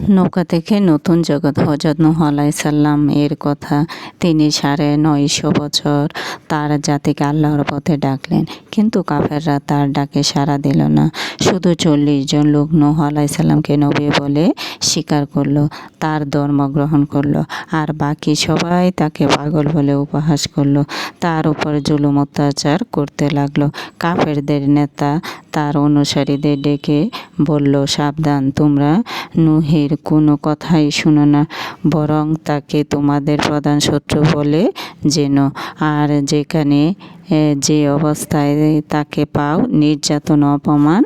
নৌকা থেকে নতুন জগৎ হযরত নূহ আলাইহিস সালাম এর কথা। তিনি ৯৫০ বছর তার জাতিকে আল্লাহর পথে ডাকলেন, কিন্তু কাফেররা তার ডাকে সাড়া দিল না। শুধু ৪০ জন লোক নূহ আলাইহিস সালামকে নবী বলে স্বীকার করল, তার ধর্ম গ্রহণ করল, আর বাকি সবাই তাকে পাগল বলে উপহাস করল। তার উপর জুলুম অত্যাচার করতে লাগলো। কাফেরদের নেতা তার অনুসারীদের ডেকে বলল, সাবধান, তোমরা নূহের কোনো কথাই শুনো না, বরং তাকে তোমাদের প্রধান শত্রু বলে জেনো। আর যেখানে যে অবস্থায় তাকে পাও, নির্যাতন অপমান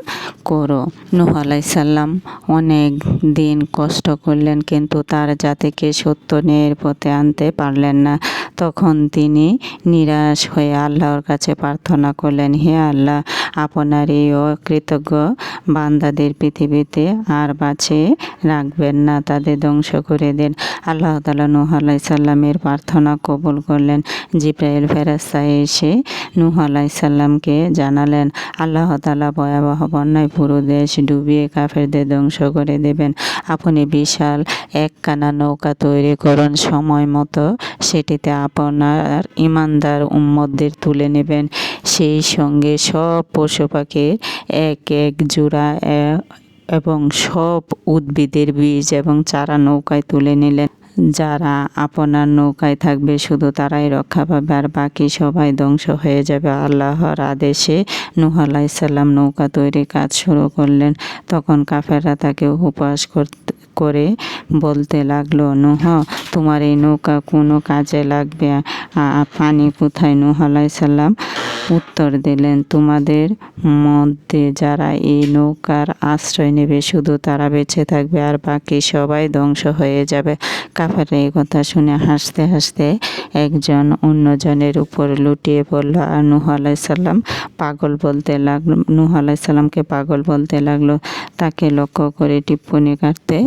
করো। নূহ আলাইহিস সালাম অনেক দিন কষ্ট করলেন, কিন্তু তার জাতিকে সত্য ন্যায়ের পথে আনতে পারলেন না। তখন তিনি নিরাশ হয়ে আল্লাহর কাছে প্রার্থনা করলেন, হে আল্লাহ, আপনার এই অকৃতজ্ঞ বান্দাদের পৃথিবীতে আর বাঁচিয়ে রাখবেন না, তাদের ধ্বংস করে দেন। আল্লাহ তাআলা নূহ আলাইহিস সালামের প্রার্থনা কবুল করলেন। জিবরাইল ফেরেশতা এসে নূহ আলাইহিস সালামকে জানালেন, আল্লাহ তাআলা ভয়াবহ বন্যায় পুরো দেশ ডুবিয়ে কাফেরদের ধ্বংস করে দেবেন। আপনি বিশাল একখানা নৌকা তৈরি করুন, সময় মতো সেটিতে আপনার ঈমানদার উম্মতদের তুলে নেবেন। সেই সঙ্গে সব পশু পাখির এক এক জোড়া এবং সব উদ্ভিদের বীজ এবং চারা নৌকায় তুলে নিলেন। যারা আপনার নৌকায় থাকবে শুধু তারাই রক্ষা পাবে, আর বাকি সবাই ধ্বংস হয়ে যাবে। আল্লাহর আদেশে নূহ আলাইহিস সালাম নৌকা তৈরির কাজ শুরু করলেন। তখন কাফেররা তাকে উপহাস করে বলতে লাগলো, নূহ, তোমার এই নৌকা কোনো কাজে লাগবে? পানি কোথায়? নূহ আলাইহিস সালাম উত্তর দিলেন, তোমাদের মধ্যে যারা এই নৌকার আশ্রয় নেবে শুধু তারা বেঁচে থাকবে, আর বাকি সবাই ধ্বংস হয়ে যাবে। কাফেররা এই কথা শুনে হাসতে হাসতে একজন অন্যজনের উপর লুটিয়ে পড়ল, আর নূহ আলাইহিস সালামকে পাগল বলতে লাগলো। তাকে লক্ষ্য করে টিপ্পনি কাটতে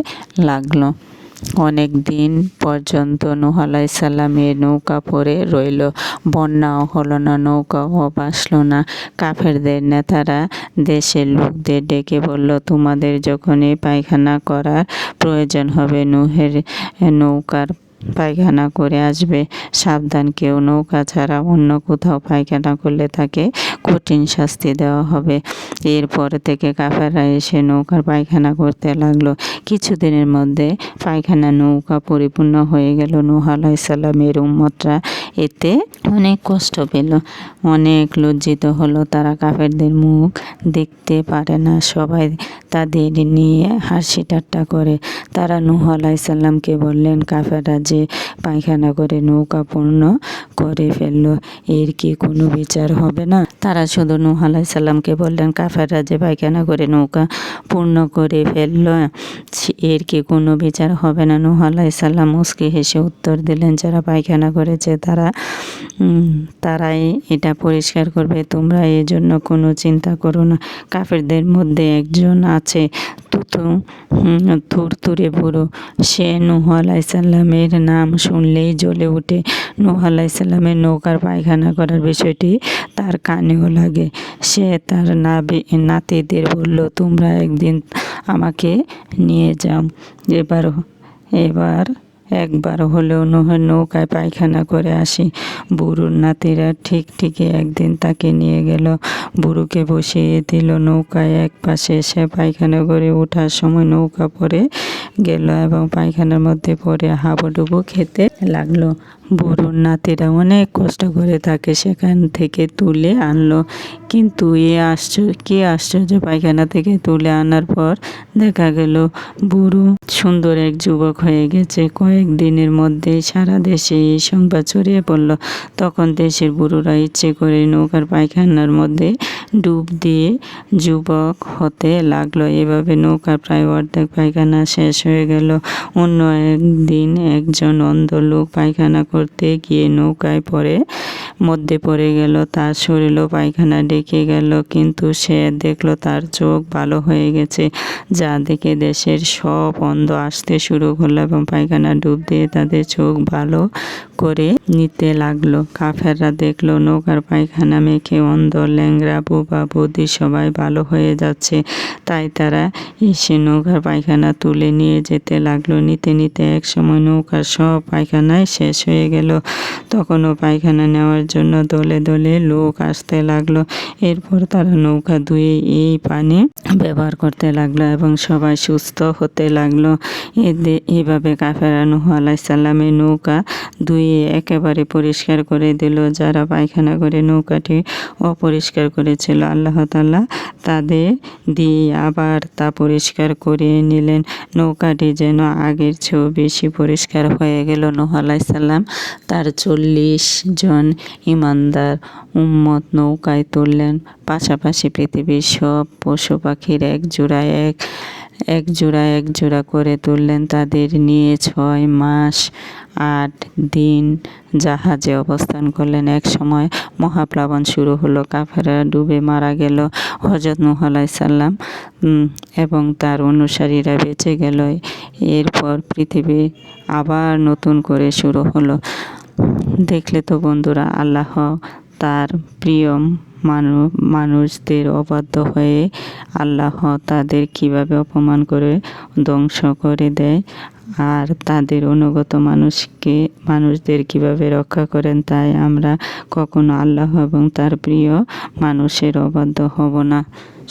লাগলো। অনেক দিন পর্যন্ত নূহ আলাইহিস সালামের নৌকা পড়ে রইল। বন্যাও হলো না, নৌকাও ভাসল না। কাফেরদের নেতারা দেশের লোকদের ডেকে বলল, তোমাদের যখনই পায়খানা করার প্রয়োজন হবে, নূহের নৌকার পায়খানা করে আসবে। সাবধান, কেউ নৌকা ছাড়া অন্য কোথাও পায়খানা করলে তাকে কঠিন শাস্তি দেওয়া হবে। এরপর থেকে কাফেররা এসে নৌকার পায়খানা করতে লাগলো। কিছুদিনের মধ্যে পায়খানা নৌকা পরিপূর্ণ হয়ে গেল। নূহ আলাইহিস সালামের উম্মতরা এতে অনেক কষ্ট পেল, অনেক লজ্জিত হলো। তারা কাফেরদের মুখ দেখতে পারে না, সবাই তাদের নিয়ে হাসি ঠাট্টা করে। তারা নূহ আলাইহিস সালামকে বললেন, কাফেররা যে পায়খানা করে নৌকা পূর্ণ করে ফেলল, এর কি কোনো বিচার হবে না? তারা শুধু নূহ আলাইহিস সালামকে বললেন, কাফেররা যে পায়খানা করে নৌকা পূর্ণ করে ফেলল, এর কি কোনো বিচার হবে না? নূহ আলাইহিস সালাম মুচকি হেসে উত্তর দিলেন, যারা পায়খানা করেছে তারাই এটা পরিষ্কার করবে, তোমরা এর জন্য কোনো চিন্তা করো না। কাফেরদের মধ্যে একজন আছে থুরথুরে বুড়ো, সে নূহ আলাইহিস সালামের নাম শুনলেই জ্বলে ওঠে। নূহ আলাইহিস সালামের নৌকার পায়খানা করার বিষয়টি তার কানেও লাগে। সে তার নাতিদের বলল, তোমরা একদিন আমাকে নিয়ে যাও, এবার একবার হলেও নূহের নৌকায় পায়খানা করে আসি। বুড়োর নাতিরা ঠিকই একদিন তাকে নিয়ে গেল। বুড়োকে বসিয়ে দিল নৌকায় এক পাশে। সে পায়খানা করে ওঠার সময় নৌকা পড়ে গেল এবং পায়খানার মধ্যে পড়ে হাবুডুবু খেতে লাগলো। বুড়োর নাতিরা অনেক কষ্ট করে তাকে সেখান থেকে তুলে আনলো, কিন্তু কি আশ্চর্য, পায়খানা থেকে তুলে আনার পর দেখা গেল বুড়ো সুন্দর এক যুবক হয়ে গেছে। কয়েকদিনের মধ্যেই সারা দেশে এই সংবাদ ছড়িয়ে পড়ল। তখন দেশের বুড়োরা ইচ্ছে করে নৌকার পায়খানার মধ্যে ডুব দিয়ে যুবক হতে লাগলো। এভাবে নৌকার প্রায় অর্ধেক পায়খানা শেষ হয়ে গেল। অন্য একদিন একজন অন্ধ লোক পায়খানা করতে গিয়ে নৌকায় পড়ে মধ্যে পড়ে গেল, তার শরীরও পায়খানা ডেকে গেল, কিন্তু সে দেখলো তার চোখ ভালো হয়ে গেছে, যা দেখে দেশের সব অন্ধ আসতে শুরু করলো এবং পায়খানা ডুব দিয়ে তাদের চোখ ভালো করে নিতে লাগলো। কাফেররা দেখলো নৌকার পায়খানা মেখে অন্ধ, ল্যাংড়া, বোবা, বধির সবাই ভালো হয়ে যাচ্ছে, তাই তারা এসে নৌকার পায়খানা তুলে নিয়ে যেতে লাগলো। নিতে নিতে এক সময় নৌকার সব পায়খানাই শেষ হয়ে গেল। তখনও পায়খানা নেওয়ার জন্য দলে দলে লোক আসতে লাগলো। এরপর তারা নৌকা ধুয়ে এই পানি ব্যবহার করতে লাগলো এবং সবাই সুস্থ হতে লাগলো। এভাবে কাফেররা নূহ আলাইহিস সালামের নৌকা ধুয়ে একেবারে পরিষ্কার করে দিল। যারা পায়খানা করে নৌকাটি অপরিষ্কার করেছিল, আল্লাহ তাআলা তাদের দিয়ে আবার তা পরিষ্কার করে নিলেন। নৌকাটি যেন আগের চেয়েও বেশি পরিষ্কার হয়ে গেল। নূহ আলাইহিস সালাম তার 40 জন ঈমানদার উম্মত নৌকায় তুললেন। পাশাপাশি পৃথিবীর সব পশু পাখির এক জোড়া করে তুললেন। তাদের নিয়ে 6 মাস 8 দিন জাহাজে অবস্থান করলেন। এক সময় মহাপ্লাবন শুরু হলো, কাফেররা ডুবে মারা গেল। হযরত নূহ আলাইহিস সালাম এবং তার অনুসারীরা বেঁচে গেল। এরপর পৃথিবী আবার নতুন করে শুরু হলো। দেখলে তো বন্ধুরা, আল্লাহ তার প্রিয় মানুষদের অবাধ্য হয়ে আল্লাহ তাদের কিভাবে অপমান করে ধ্বংস করে দেয়, আর তাদের অনুগত মানুষদের কিভাবে রক্ষা করেন। তাই আমরা কখনো আল্লাহ এবং তার প্রিয় মানুষের অবাধ্য হব না।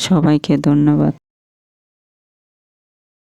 সবাইকে ধন্যবাদ।